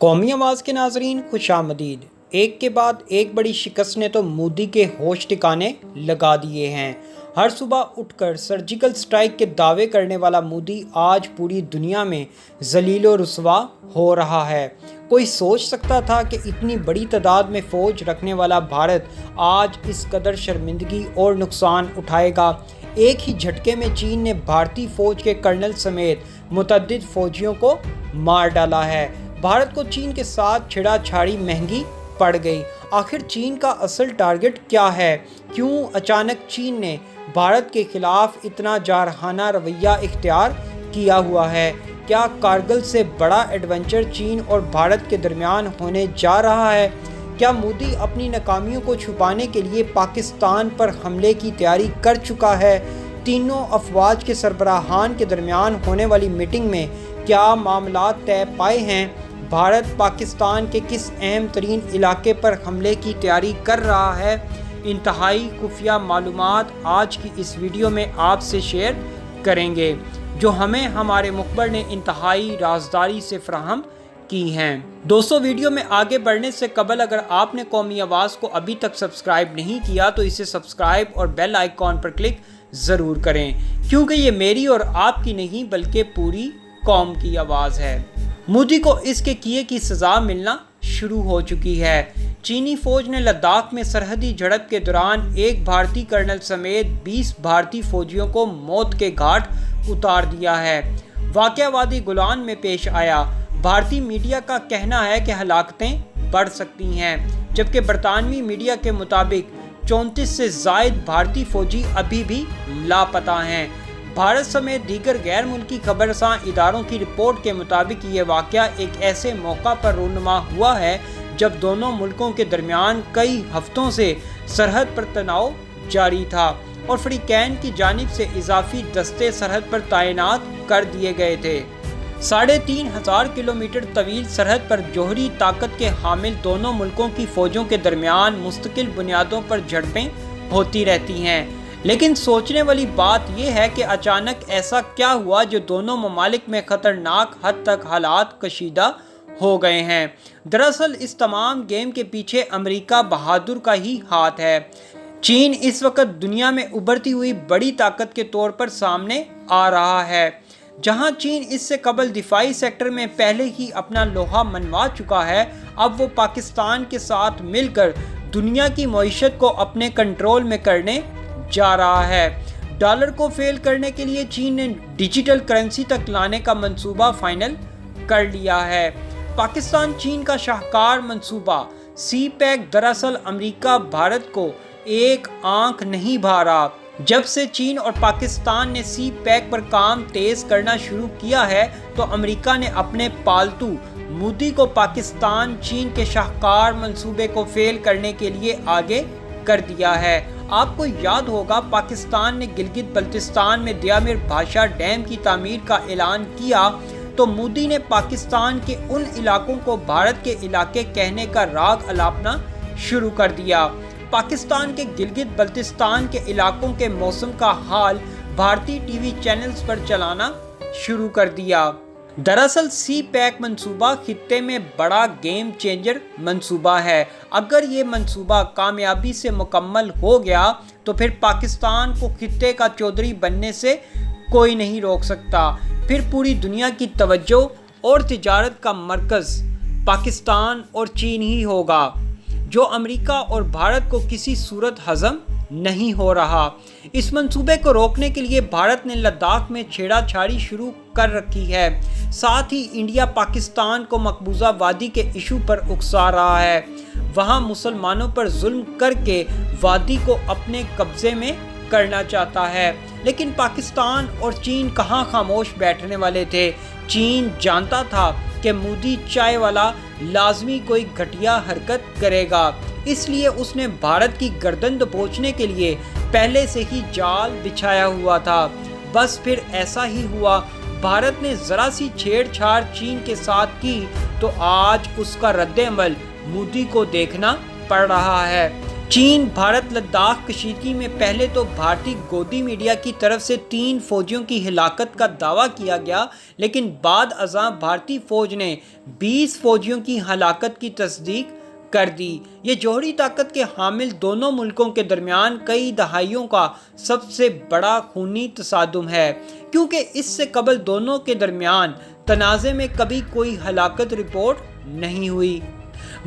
قومی آواز کے ناظرین خوش آمدید۔ ایک کے بعد ایک بڑی شکست نے تو مودی کے ہوش ٹھکانے لگا دیے ہیں۔ ہر صبح اٹھ کر سرجیکل سٹرائک کے دعوے کرنے والا مودی آج پوری دنیا میں ذلیل و رسوا ہو رہا ہے۔ کوئی سوچ سکتا تھا کہ اتنی بڑی تعداد میں فوج رکھنے والا بھارت آج اس قدر شرمندگی اور نقصان اٹھائے گا؟ ایک ہی جھٹکے میں چین نے بھارتی فوج کے کرنل سمیت متعدد فوجیوں کو مار ڈالا ہے۔ بھارت کو چین کے ساتھ چھڑا چھاڑی مہنگی پڑ گئی۔ آخر چین کا اصل ٹارگٹ کیا ہے؟ کیوں اچانک چین نے بھارت کے خلاف اتنا جارحانہ رویہ اختیار کیا ہوا ہے؟ کیا کارگل سے بڑا ایڈونچر چین اور بھارت کے درمیان ہونے جا رہا ہے؟ کیا مودی اپنی ناکامیوں کو چھپانے کے لیے پاکستان پر حملے کی تیاری کر چکا ہے؟ تینوں افواج کے سربراہان کے درمیان ہونے والی میٹنگ میں کیا معاملات طے پائے ہیں؟ بھارت پاکستان کے کس اہم ترین علاقے پر حملے کی تیاری کر رہا ہے؟ انتہائی خفیہ معلومات آج کی اس ویڈیو میں آپ سے شیئر کریں گے، جو ہمیں ہمارے مخبر نے انتہائی رازداری سے فراہم کی ہیں۔ دوستو، ویڈیو میں آگے بڑھنے سے قبل اگر آپ نے قومی آواز کو ابھی تک سبسکرائب نہیں کیا تو اسے سبسکرائب اور بیل آئیکن پر کلک ضرور کریں، کیونکہ یہ میری اور آپ کی نہیں بلکہ پوری قوم کی آواز ہے۔ مودی کو اس کے کیے کی سزا ملنا شروع ہو چکی ہے۔ چینی فوج نے لداخ میں سرحدی جھڑپ کے دوران ایک بھارتی کرنل سمیت 20 بھارتی فوجیوں کو موت کے گھاٹ اتار دیا ہے۔ واقعہ وادی گولان میں پیش آیا۔ بھارتی میڈیا کا کہنا ہے کہ ہلاکتیں بڑھ سکتی ہیں، جبکہ برطانوی میڈیا کے مطابق 34 سے زائد بھارتی فوجی ابھی بھی لاپتہ ہیں۔ بھارت سمیت دیگر غیر ملکی خبررساں اداروں کی رپورٹ کے مطابق یہ واقعہ ایک ایسے موقع پر رونما ہوا ہے جب دونوں ملکوں کے درمیان کئی ہفتوں سے سرحد پر تناؤ جاری تھا اور فریقین کی جانب سے اضافی دستے سرحد پر تعینات کر دیے گئے تھے۔ 3500 کلومیٹر طویل سرحد پر جوہری طاقت کے حامل دونوں ملکوں کی فوجوں کے درمیان مستقل بنیادوں پر جھڑپیں ہوتی رہتی ہیں، لیکن سوچنے والی بات یہ ہے کہ اچانک ایسا کیا ہوا جو دونوں ممالک میں خطرناک حد تک حالات کشیدہ ہو گئے ہیں؟ دراصل اس تمام گیم کے پیچھے امریکہ بہادر کا ہی ہاتھ ہے۔ چین اس وقت دنیا میں ابھرتی ہوئی بڑی طاقت کے طور پر سامنے آ رہا ہے۔ جہاں چین اس سے قبل دفاعی سیکٹر میں پہلے ہی اپنا لوہا منوا چکا ہے، اب وہ پاکستان کے ساتھ مل کر دنیا کی معیشت کو اپنے کنٹرول میں کرنے جا رہا ہے۔ ڈالر کو فیل کرنے کے لیے چین نے ڈیجیٹل کرنسی تک لانے کا منصوبہ فائنل کر لیا ہے۔ پاکستان چین کا شاہکار منصوبہ سی پیک دراصل امریکہ بھارت کو ایک آنکھ نہیں بھا رہا۔ جب سے چین اور پاکستان نے سی پیک پر کام تیز کرنا شروع کیا ہے تو امریکہ نے اپنے پالتو مودی کو پاکستان چین کے شاہکار منصوبے کو فیل کرنے کے لیے آگے کر دیا ہے۔ آپ کو یاد ہوگا پاکستان نے گلگت بلتستان میں دیامر بھاشا ڈیم کی تعمیر کا اعلان کیا تو مودی نے پاکستان کے ان علاقوں کو بھارت کے علاقے کہنے کا راگ الاپنا شروع کر دیا۔ پاکستان کے گلگت بلتستان کے علاقوں کے موسم کا حال بھارتی ٹی وی چینلز پر چلانا شروع کر دیا۔ دراصل سی پیک منصوبہ خطے میں بڑا گیم چینجر منصوبہ ہے۔ اگر یہ منصوبہ کامیابی سے مکمل ہو گیا تو پھر پاکستان کو خطے کا چودھری بننے سے کوئی نہیں روک سکتا۔ پھر پوری دنیا کی توجہ اور تجارت کا مرکز پاکستان اور چین ہی ہوگا، جو امریکہ اور بھارت کو کسی صورت ہضم نہیں ہو رہا۔ اس منصوبے کو روکنے کے لیے بھارت نے لداخ میں چھیڑا چھاڑی شروع کر رکھی ہے۔ ساتھ ہی انڈیا پاکستان کو مقبوضہ وادی کے ایشو پر اکسا رہا ہے۔ وہاں مسلمانوں پر ظلم کر کے وادی کو اپنے قبضے میں کرنا چاہتا ہے، لیکن پاکستان اور چین کہاں خاموش بیٹھنے والے تھے۔ چین جانتا تھا کہ مودی چائے والا لازمی کوئی گھٹیا حرکت کرے گا، اس لیے اس نے بھارت کی گردن دبوچنے کے لیے پہلے سے ہی جال بچھایا ہوا تھا۔ بس پھر ایسا ہی ہوا۔ بھارت نے ذرا سی چھیڑ چھاڑ چین کے ساتھ کی تو آج اس کا رد عمل مودی کو دیکھنا پڑ رہا ہے۔ چین بھارت لداخ کشیدگی میں پہلے تو بھارتی گودی میڈیا کی طرف سے 3 فوجیوں کی ہلاکت کا دعویٰ کیا گیا، لیکن بعد ازاں بھارتی فوج نے 20 فوجیوں کی ہلاکت کی تصدیق کر دی۔ یہ جوہری طاقت کے حامل دونوں ملکوں کے درمیان کئی دہائیوں کا سب سے بڑا خونی تصادم ہے، کیونکہ اس سے قبل دونوں کے درمیان تنازع میں کبھی کوئی ہلاکت رپورٹ نہیں ہوئی۔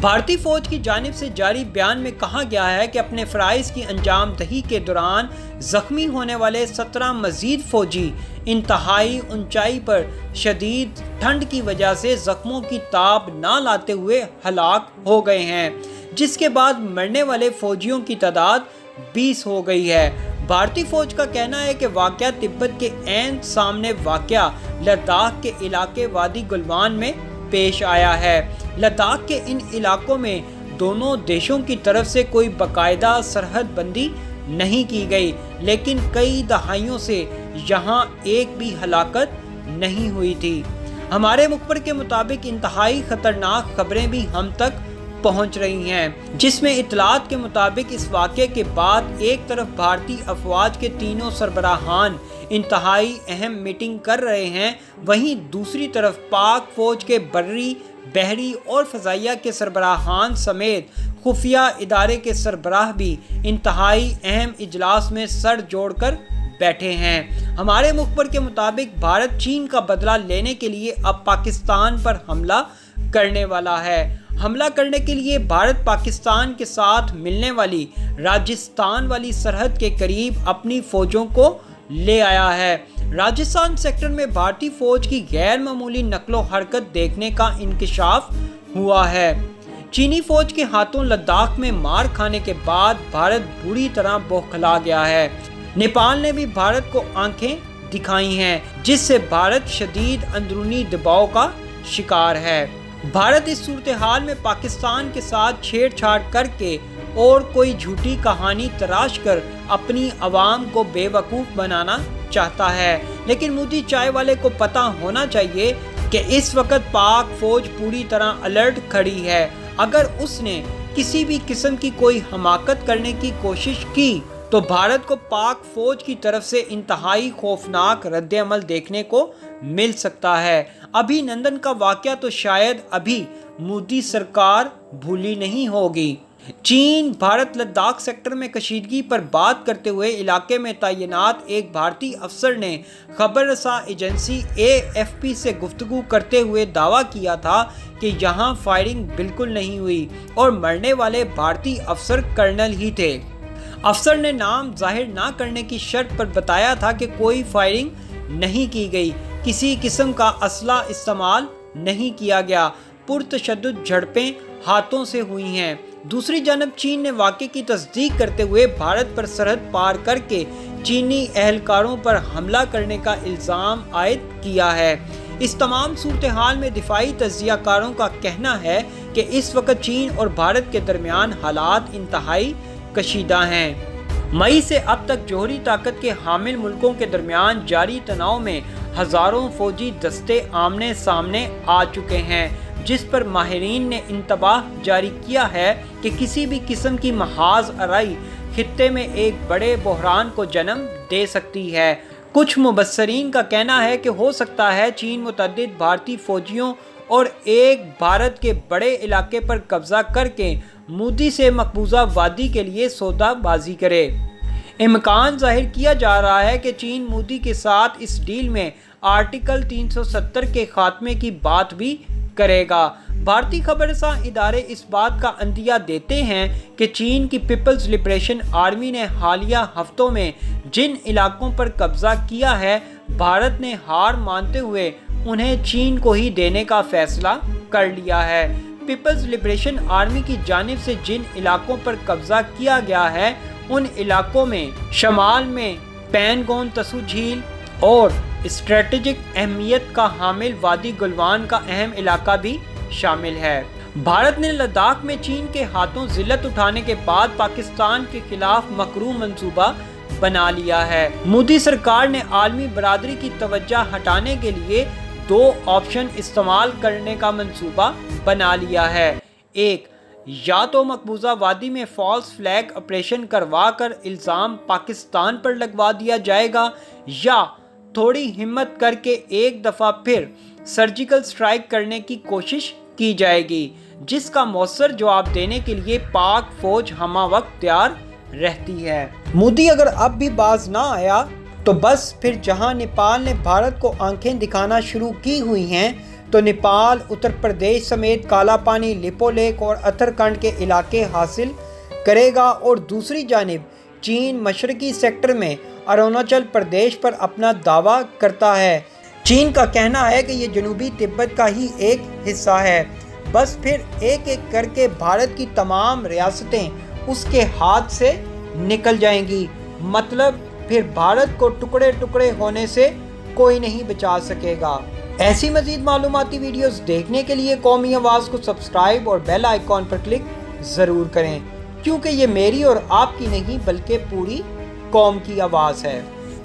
بھارتی فوج کی جانب سے جاری بیان میں کہا گیا ہے کہ اپنے فرائض کی انجام دہی کے دوران زخمی ہونے والے 17 مزید فوجی انتہائی اونچائی پر شدید ٹھنڈ کی وجہ سے زخموں کی تاب نہ لاتے ہوئے ہلاک ہو گئے ہیں، جس کے بعد مرنے والے فوجیوں کی تعداد 20 ہو گئی ہے۔ بھارتی فوج کا کہنا ہے کہ واقعہ تبت کے عین سامنے واقع لداخ کے علاقے وادی گلوان میں پیش آیا ہے۔ لداخ کے ان علاقوں میں دونوں دیشوں کی طرف سے کوئی باقاعدہ سرحد بندی نہیں کی گئی، لیکن کئی دہائیوں سے یہاں ایک بھی ہلاکت نہیں ہوئی تھی۔ ہمارے مخبر کے مطابق انتہائی خطرناک خبریں بھی ہم تک پہنچ رہی ہیں، جس میں اطلاعات کے مطابق اس واقعے کے بعد ایک طرف بھارتی افواج کے تینوں سربراہان انتہائی اہم میٹنگ کر رہے ہیں، وہیں دوسری طرف پاک فوج کے بری، بحری اور فضائیہ کے سربراہان سمیت خفیہ ادارے کے سربراہ بھی انتہائی اہم اجلاس میں سر جوڑ کر بیٹھے ہیں۔ ہمارے مخبر کے مطابق بھارت چین کا بدلہ لینے کے لیے اب پاکستان پر حملہ کرنے والا ہے۔ حملہ کرنے کے لیے بھارت پاکستان کے ساتھ ملنے والی راجستھان والی سرحد کے قریب اپنی فوجوں کو لے آیا ہے۔ راجستھان سیکٹر میں بھارتی فوج کی غیر معمولی نقل و حرکت دیکھنے کا انکشاف ہوا ہے۔ چینی فوج کے ہاتھوں لداخ میں مار کھانے کے بعد بھارت بری طرح بوکھلا گیا ہے۔ نیپال نے بھی بھارت کو آنکھیں دکھائی ہیں، جس سے بھارت شدید اندرونی دباؤ کا شکار ہے۔ بھارت اس صورتحال میں پاکستان کے ساتھ چھیڑ چھاڑ کر کے اور کوئی جھوٹی کہانی تراش کر اپنی عوام کو بے وقوف بنانا چاہتا ہے، لیکن مودی چائے والے کو پتہ ہونا چاہیے کہ اس وقت پاک فوج پوری طرح الرٹ کھڑی ہے۔ اگر اس نے کسی بھی قسم کی کوئی حماقت کرنے کی کوشش کی تو بھارت کو پاک فوج کی طرف سے انتہائی خوفناک رد عمل دیکھنے کو مل سکتا ہے۔ ابھی نندن کا واقعہ تو شاید ابھی مودی سرکار بھولی نہیں ہوگی۔ چین بھارت لداخ سیکٹر میں کشیدگی پر بات کرتے ہوئے علاقے میں تعینات ایک بھارتی افسر نے خبر رساں ایجنسی AFP سے گفتگو کرتے ہوئے دعویٰ کیا تھا کہ یہاں فائرنگ بالکل نہیں ہوئی اور مرنے والے بھارتی افسر کرنل ہی تھے۔ افسر نے نام ظاہر نہ کرنے کی شرط پر بتایا تھا کہ کوئی فائرنگ نہیں کی گئی، کسی قسم کا اسلحہ استعمال نہیں کیا گیا، پرتشدد جھڑپیں ہاتھوں سے ہوئی ہیں۔ دوسری جانب چین نے واقعے کی تصدیق کرتے ہوئے بھارت پر سرحد پار کر کے چینی اہلکاروں پر حملہ کرنے کا الزام عائد کیا ہے۔ اس تمام صورتحال میں دفاعی تجزیہ کاروں کا کہنا ہے کہ اس وقت چین اور بھارت کے درمیان حالات انتہائی کشیدہ ہیں۔ مئی سے اب تک جوہری طاقت کے حامل ملکوں کے درمیان جاری تناؤ میں ہزاروں فوجی دستے آمنے سامنے آ چکے ہیں، جس پر ماہرین نے انتباہ جاری کیا ہے کہ کسی بھی قسم کی محاذ آرائی خطے میں ایک بڑے بحران کو جنم دے سکتی ہے۔ کچھ مبصرین کا کہنا ہے کہ ہو سکتا ہے چین متعدد بھارتی فوجیوں اور ایک بھارت کے بڑے علاقے پر قبضہ کر کے مودی سے مقبوضہ وادی کے لیے سودا بازی کرے۔ امکان ظاہر کیا جا رہا ہے کہ چین مودی کے ساتھ اس ڈیل میں آرٹیکل 370 کے خاتمے کی بات بھی کرے گا۔ بھارتی خبر رساں ادارے اس بات کا عندیہ دیتے ہیں کہ چین کی پیپلز لبریشن آرمی نے حالیہ ہفتوں میں جن علاقوں پر قبضہ کیا ہے، بھارت نے ہار مانتے ہوئے انہیں چین کو ہی دینے کا فیصلہ کر لیا ہے۔ پیپلز لبریشن آرمی کی جانب سے جن علاقوں پر قبضہ کیا گیا ہے، ان علاقوں میں شمال میں پینگون تسو جھیل اور اسٹریٹجک اہمیت کا حامل وادی گلوان کا اہم علاقہ بھی شامل ہے۔ بھارت نے لداخ میں چین کے ہاتھوں ذلت اٹھانے کے بعد پاکستان کے خلاف مکروہ منصوبہ بنا لیا ہے۔ مودی سرکار نے عالمی برادری کی توجہ ہٹانے کے لیے 2 آپشن استعمال کرنے کا منصوبہ بنا لیا ہے۔ ایک، یا تو مقبوضہ وادی میں فالس فلیگ آپریشن کروا کر الزام پاکستان پر لگوا دیا جائے گا، یا تھوڑی ہمت کر کے ایک دفعہ پھر سرجیکل سٹرائک کرنے کی کوشش کی جائے گی، جس کا مؤثر جواب دینے کے لیے پاک فوج ہمہ وقت تیار رہتی ہے۔ مودی اگر اب بھی باز نہ آیا تو بس پھر جہاں نیپال نے بھارت کو آنکھیں دکھانا شروع کی ہوئی ہیں، تو نیپال اتر پردیش سمیت کالا پانی، لپو لیک اور اترکنڈ کے علاقے حاصل کرے گا، اور دوسری جانب چین مشرقی سیکٹر میں اروناچل پردیش پر اپنا دعویٰ کرتا ہے۔ چین کا کہنا ہے کہ یہ جنوبی تبت کا ہی ایک حصہ ہے۔ بس پھر ایک ایک کر کے بھارت کی تمام ریاستیں اس کے ہاتھ سے نکل جائیں گی، مطلب پھر بھارت کو ٹکڑے ٹکڑے ہونے سے کوئی نہیں بچا سکے گا۔ ایسی مزید معلوماتی ویڈیوز دیکھنے کے لیے قومی آواز کو سبسکرائب اور بیل آئیکن پر کلک ضرور کریں، کیونکہ یہ میری اور آپ کی نہیں بلکہ پوری قوم کی آواز ہے۔